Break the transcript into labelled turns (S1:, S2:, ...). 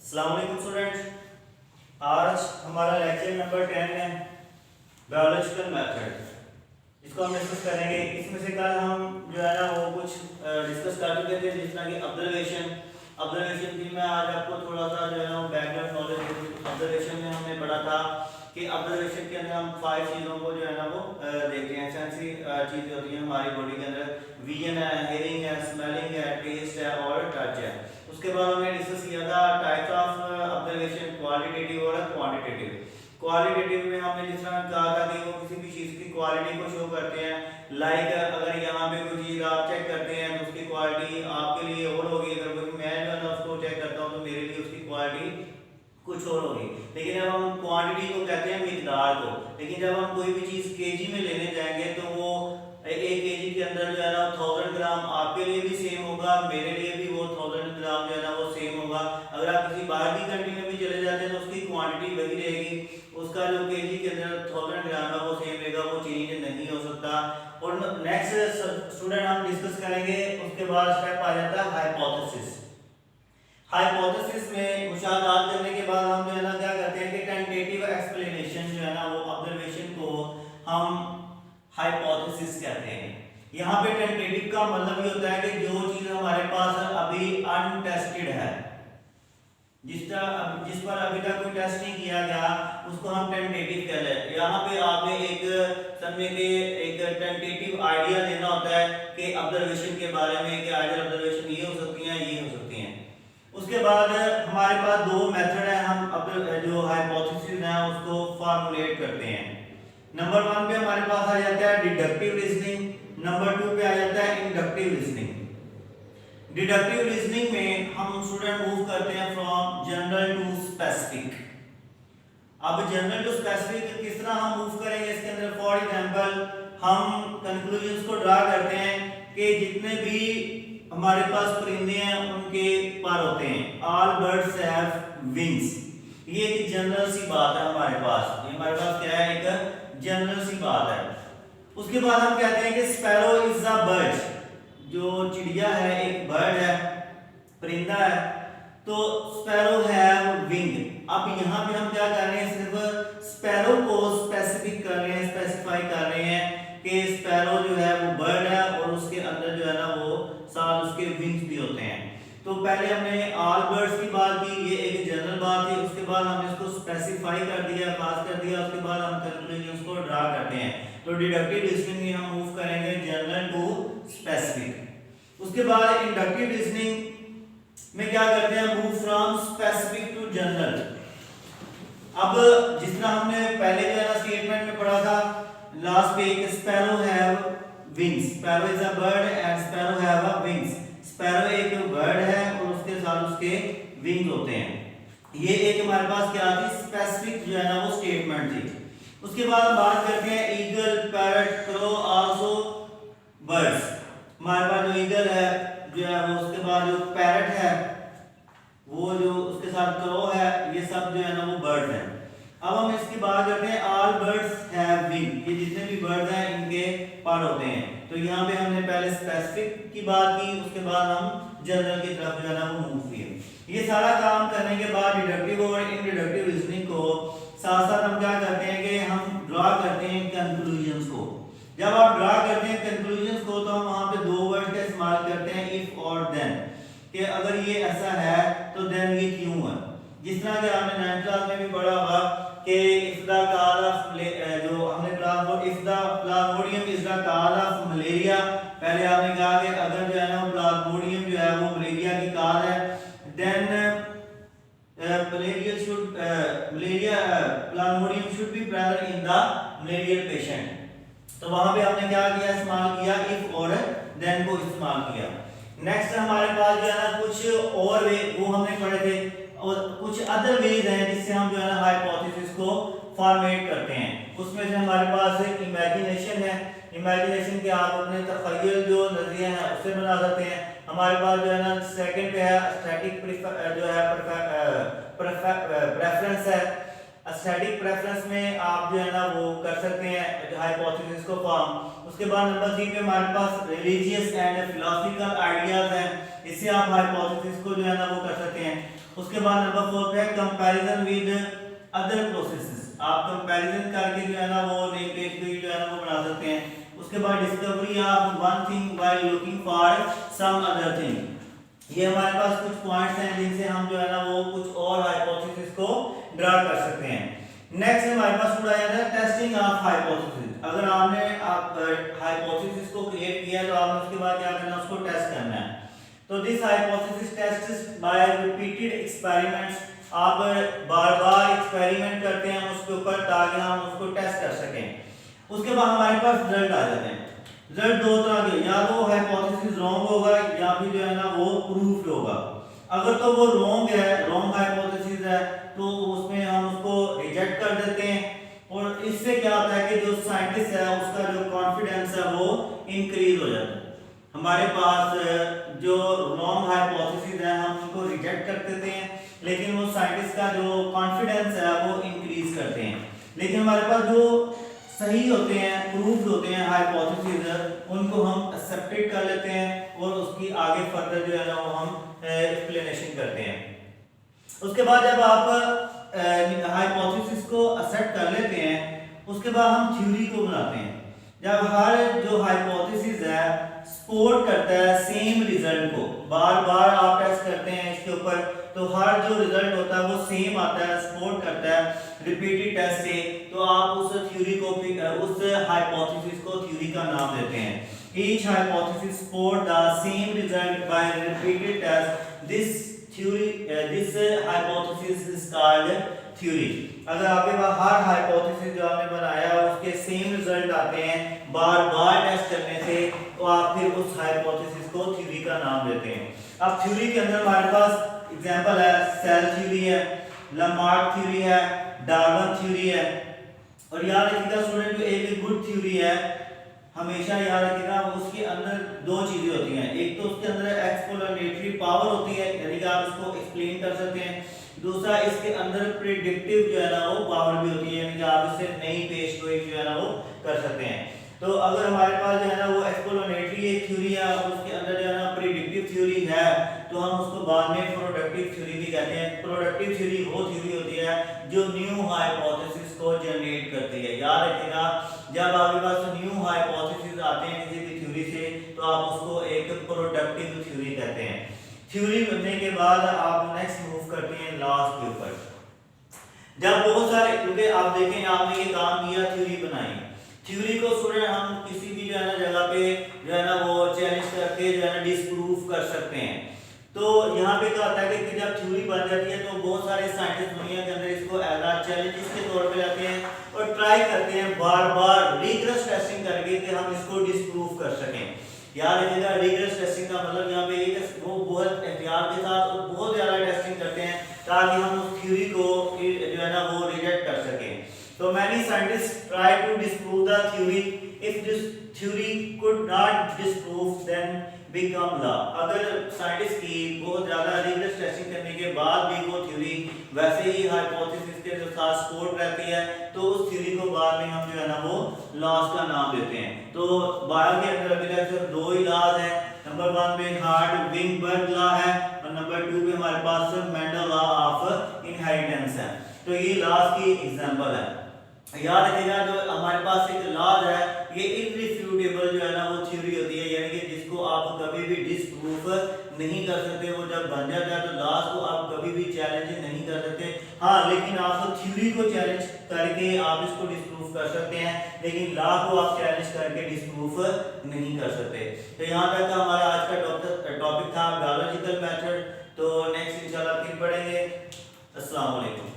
S1: अस्सलाम वालेकुम स्टूडेंट्स, आज हमारा लेक्चर नंबर 10 है बायोलॉजिकल मेथड। इसको हम डिस्कस करेंगे। इसमें से कल हम जो है ना वो कुछ डिस्कस कर चुके थे, जिस तरह की ऑब्जर्वेशन की मैं आज आपको थोड़ा सा जो है ना बैकग्राउंड नॉलेज दूंगी। ऑब्जर्वेशन में हमने पढ़ा था कि ऑब्जर्वेशन के अंदर हम 5 चीज़ों को जो है ना वो देखते हैं। सेंसरी चीज़ें होती हैं हमारी बॉडी के अंदर, विजन है, हेयरिंग है, स्मेलिंग है, टेस्ट है और टच है। उसके बाद हमने डिस्कस किया था टाइप्स ऑफ ऑब्जर्वेशन, क्वालिटेटिव और क्वांटिटेटिव। क्वालिटेटिव में हमने जिस तरह कहा था कि वो किसी भी चीज़ की क्वालिटी को शो करते हैं। लाइक अगर यहाँ पे कोई चीज़ आप चेक करते हैं तो उसकी क्वालिटी आपके लिए और होगी, अगर कोई मैं जो है ना उसको चेक करता हूँ तो मेरे लिए उसकी क्वालिटी कुछ और होगी। लेकिन जब हम क्वांटिटी को कहते हैं मिकदार को, लेकिन जब हम कोई भी चीज़ केजी में लेने जाएंगे तो वो 1 केजी के अंदर जो है ना 1000 ग्राम आपके लिए भी सेम होगा, मेरे लिए भी वो 1000 ग्राम जो है ना वो सेम होगा। अगर आप किसी बाहर की कंट्री में भी चले जाते हैं तो उसकी क्वांटिटी वही रहेगी, उसका जो केजी के अंदर 1000 ग्राम है वो सेम रहेगा, वो चेंज नहीं हो सकता। और नेक्स्ट स्टूडेंट हम डिस्कस करेंगे, उसके बाद स्टेप आ जाता है हाइपोथेसिस। हाइपोथेसिस में मुशाहदात करने के बाद हम जो है ना क्या करते हैं कि टेंटेटिव एक्सप्लेनेशन जो है ना वो ऑब्जर्वेशन को हम हाइपोथेसिस कहते हैं। यहाँ पे टेंटेटिव का मतलब ये होता है कि जो चीज हमारे पास अभी अनटेस्टेड है, जिस पर अभी तक कोई टेस्ट नहीं किया गया, उसको हम टेंटेटिव कहते हैं। यहाँ पे आपने एक समझे कि एक टेंटेटिव आइडिया लेना होता है कि ऑब्जर्वेशन के बारे में कि आइडियल ऑब्जर्वेशन ये हो सकती हैं, ये हो सकती हैं। उसके बाद हमारे पास दो मेथड है, हम अपने जो हाइपोथेसिस है उसको फॉर्मुलेट करते हैं। नंबर 1 पे हमारे पास आ जाता है डिडक्टिव रीजनिंग, नंबर 2 पे आ जाता है इंडक्टिव रीजनिंग। डिडक्टिव रीजनिंग में हम स्टूडेंट मूव करते हैं फ्रॉम जनरल टू स्पेसिफिक। अब जनरल टू स्पेसिफिक किस तरह हम मूव करेंगे इसके अंदर, फॉर एग्जांपल हम कंक्लूजन्स को ड्रा करते हैं कि जितने भी हमारे पास परिंदे हैं उनके पर होते हैं, ऑल बर्ड्स हैव विंग्स। ये एक जनरल सी बात है हमारे पास, ये हमारे पास क्या है, एक जनरल सी बात है। उसके बाद हम कहते हैं कि स्पैरो इज अ बर्ड, जो चिड़िया है एक बर्ड है, परिंदा है, तो स्पैरो हैव विंग। अब यहाँ पे हम क्या कर रहे हैं, सिर्फ स्पैरो को स्पेसिफिक कर रहे हैं, स्पेसिफाई कर रहे हैं कि स्पैरो जो है वो बर्ड है और उसके अंदर जो है ना वो साथ उसके विंग्स भी होते हैं। तो पहले हमने ऑल बर्ड्स की बात की, ये एक जनरल बात थी। उसके बाद हमने इसको स्पेसिफाई कर दिया, खास कर दिया, उसके बाद हम कंक्लूजन्स को ड्रा करते हैं। तो डिडक्टिव रीजनिंग में हम मूव करेंगे जनरल टू स्पेसिफिक। उसके बाद इंडक्टिव रीजनिंग में क्या करते हैं, move from specific to general. अब जिस तरह हमने पहले जो है ना स्टेटमेंट में पढ़ा था लास्ट पे, एक sparrow have wings, sparrow is a bird and sparrow have a wings. Sparrow एक बर्ड है और उसके साथ उसके विंग होते हैं। ये एक हमारे पास क्या थी, स्पेसिफिक जो है ना वो स्टेटमेंट थी। उसके बाद हम बात करते हैं eagle, parrot, crow also birds. हमारे पास जो ईगल है जो है वो, उसके बाद जो पैरट है वो, जो उसके साथ क्रो है, ये सब जो है ना वो बर्ड है। अब हम इसकी बात करते हैं ऑल बर्ड्स हैव विंग, ये जितने भी बर्ड्स हैं इनके पर होते हैं। तो यहाँ पे हमने पहले स्पेसिफिक की बात की, उसके बाद हम जनरल की तरफ जो है ना वो मूव किए। ये सारा काम करने के बाद डिडक्टिव और इनडिडक्टिव रीजनिंग को साथ साथ हम क्या करते हैं कि हम ड्रा करते हैं कंक्लूजन्स को। जब आप ड्रा करते हैं कंक्लूजन्स को तो हम वहां पे दो वर्ड का इस्तेमाल करते हैं, इफ और देन, कि अगर ये ऐसा है तो देन ये क्यों है। जिस तरह के आपने 9th क्लास में भी पढ़ा होगा कि इफ द कॉज ऑफ, जो हमने class if the Plasmodium is the cause of malaria, पहले आपने कहा कि अगर जो है ना प्लाज्मोडियम जो है वो मलेरिया की कॉज है, then plasmodium should be present in the malarial patient. तो वहां पे हमने क्या किया, इस्तेमाल किया इफ और देन को इस्तेमाल किया। नेक्स्ट हमारे पास जो है ना कुछ और वे वो हमने पढ़े थे, और कुछ अदर वेज हैं जिससे हम जो है ना हाइपोथेसिस को फॉर्मेट करते हैं। उसमें से हमारे पास इमेजिनेशन है, इमेजिनेशन के आप अपने तखय्युल जो नजरिया है उससे बना सकते हैं। हमारे पास जो है ना सेकंड पे है स्टैटिक जो है प्रेफरेंस है। स्टैटिक प्रेफरेंस में आप जो है ना वो कर सकते हैं हाइपोथेसिस को फॉर्म। उसके बाद नंबर 3 पे हमारे पास रिलीजियस एंड फिलोसॉफिकल आइडियाज हैं, इससे आप हाइपोथेसिस को जो है ना वो कर सकते हैं। उसके बाद नंबर 4 पे है कंपैरिजन विद अदर प्रोसेसेस। आप कंपैरिजन करके जो है ना वो नेम पेज पे जो है ना वो बना सकते हैं। उसके बाद discovery of one thing while looking for some other thing. ये हमारे पास कुछ पॉइंट्स हैं जिनसे हम जो है ना वो कुछ और हाइपोथेसिस को ड्रा कर सकते हैं। नेक्स्ट हमारे पास पूरा याद है टेस्टिंग ऑफ हाइपोथेसिस। अगर आपने हाइपोथेसिस को क्रिएट किया तो आपने उसके बाद क्या करना है, उसको टेस्ट करना है। तो this hypothesis test by repeated experiments. आप बार-बार एक्सपेरिमेंट करते हैं उसके ऊपर ताकि हम उसको टेस्ट कर सकें। उसके बाद हमारे पास रिजल्ट आ जाते हैं। रिजल्ट दो तरह के, या तो हाइपोथेसिस रॉन्ग होगा या फिर जो है ना वो प्रूफ होगा। अगर तो वो रॉन्ग है, रॉन्ग हाइपोथेसिस है, तो उसमें हम उसको रिजेक्ट कर देते हैं और इससे क्या होता है कि जो साइंटिस्ट है उसका जो कॉन्फिडेंस है वो इंक्रीज हो जाता है। हमारे पास जो रॉन्ग हाइपोथेसिस है हम उनको रिजेक्ट कर देते हैं, लेकिन वो साइंटिस्ट का जो कॉन्फिडेंस है वो इंक्रीज करते हैं। लेकिन हमारे पास जो सही होते हैं, प्रूव्ड होते हैं हाइपोथेसिस, उनको हम एक्सेप्टेड कर लेते हैं और उसकी आगे फर्दर जो है ना वो हम एक्सप्लेनेशन करते हैं। उसके बाद जब आप हाइपोथेसिस को एक्सेप्ट कर लेते हैं, उसके बाद हम थ्योरी को बनाते हैं। जब हर जो हाइपोथेसिस है सपोर्ट करता है सेम रिजल्ट को, बार-बार आप टेस्ट करते हैं इसके ऊपर, तो हर जो रिजल्ट होता है वो सेम आता है, सपोर्ट करता है रिपीटेड टेस्ट से, तो आप उस थ्योरी को उस हाइपोथेसिस को थ्योरी का नाम देते हैं। Each hypothesis support the same result by repeated test. This hypothesis is called theory. अगर आपके पास हर हाइपोथेसिस जो आपने बनाया उसके सेम रिजल्ट आते हैं बार-बार टेस्ट करने से, तो आप फिर उस हाइपोथेसिस को थ्योरी का नाम देते हैं। अब थ्योरी के अंदर हमारे पास एग्जांपल है सेल थ्योरी है, लमार्क थ्योरी है, डार्विन थ्योरी है। और याद रखिएगा स्टूडेंट, जो एक गुड थ्योरी है हमेशा याद रखिएगा उसके अंदर दो चीजें होती हैं। एक तो उसके अंदर एक्सप्लेनेटरी पावर होती है, यानी कि आप उसको एक्सप्लेन कर सकते हैं। दूसरा इसके अंदर प्रेडिक्टिव जो है ना वो पावर भी होती है, यानी कि आप इससे नई पेशगोई जो है ना वो कर सकते हैं। तो अगर हमारे पास जो है ना वो एक्सप्लेनेटरी एक थ्योरी है और उसके अंदर जो है ना प्रेडिक्टिव थ्योरी है, तो हम उसको बाद में प्रोडक्टिव थ्योरी भी कहते हैं। प्रोडक्टिव थ्योरी वो थ्योरी होती है जो न्यू हाइपोथेसिस को जनरेट करती है। याद रखिएगा, जब आपके पास न्यू हाइपोथेसिस आते हैं किसी भी थ्योरी से, तो आप उसको एक प्रोडक्टिव थ्योरी कहते हैं। थ्योरी बनने के बाद आप नेक्स्ट मूव करते हैं लॉस के ऊपर। जब बहुत सारे, क्योंकि आप देखें आपने ये काम किया, थ्योरी बनाई, थ्योरी को स्टूडेंट हम किसी भी जो है ना जगह पे जो है ना वो चैलेंज करके जो है ना डिस्प्रूव कर सकते हैं। तो यहाँ पे क्या होता है कि जब थ्योरी बन जाती है तो बहुत सारे साइंटिस्ट दुनिया के अंदर इसको एज अ चैलेंजेस के तौर पे लेते हैं और ट्राई करते हैं बार-बार रिगरस टेस्टिंग करके कि हम इसको डिस्प्रूव कर सकें। याद रखिएगा, रिगरस टेस्टिंग का मतलब यहाँ पे ये कि वो बहुत एहतियात के साथ और बहुत ज़्यादा टेस्टिंग करते हैं ताकि हम उस थ्योरी को जो है ना वो रिजेक्ट कर सकें। तो many scientists try to disprove the theory. If this theory could not disprove, then become law. अगर साइंटिस्ट की बहुत ज़्यादा रिगरस टेस्टिंग करने के बाद भी वो थ्योरी वैसे ही हाइपोथेसिस के साथ सपोर्ट रहती है, तो उस थ्योरी को बाद में हम जो है ना वो लॉस का नाम देते हैं। तो बायो के अंदर अभी तक सिर्फ दो ही लॉज हैं। नंबर 1 पे हार्ड-विंगबर्ग लॉ है और नंबर 2 पे हमारे पास मेंडल लॉ ऑफ इनहेरिटेंस है। तो ये लॉज की एग्जांपल है। याद रखिएगा, जो हमारे पास एक लॉज है ये इररिफ्यूटेबल जो है ना वो थ्योरी होती है, यानी कि जिसको आप कभी भी डिस्प्रूव नहीं कर सकते। वो जब बन जाता है तो लॉज को आप कभी भी चैलेंज नहीं कर सकते। हाँ, लेकिन आप थ्योरी को चैलेंज करके आप इसको डिस्प्रूव कर सकते हैं, लेकिन लॉ को आप चैलेंज करके डिस्प्रूव नहीं कर सकते। तो यहाँ तक हमारा आज का टॉपिक था बायोलॉजिकल मेथड। तो नेक्स्ट इंशाल्लाह फिर पढ़ेंगे। अस्सलाम वालेकुम।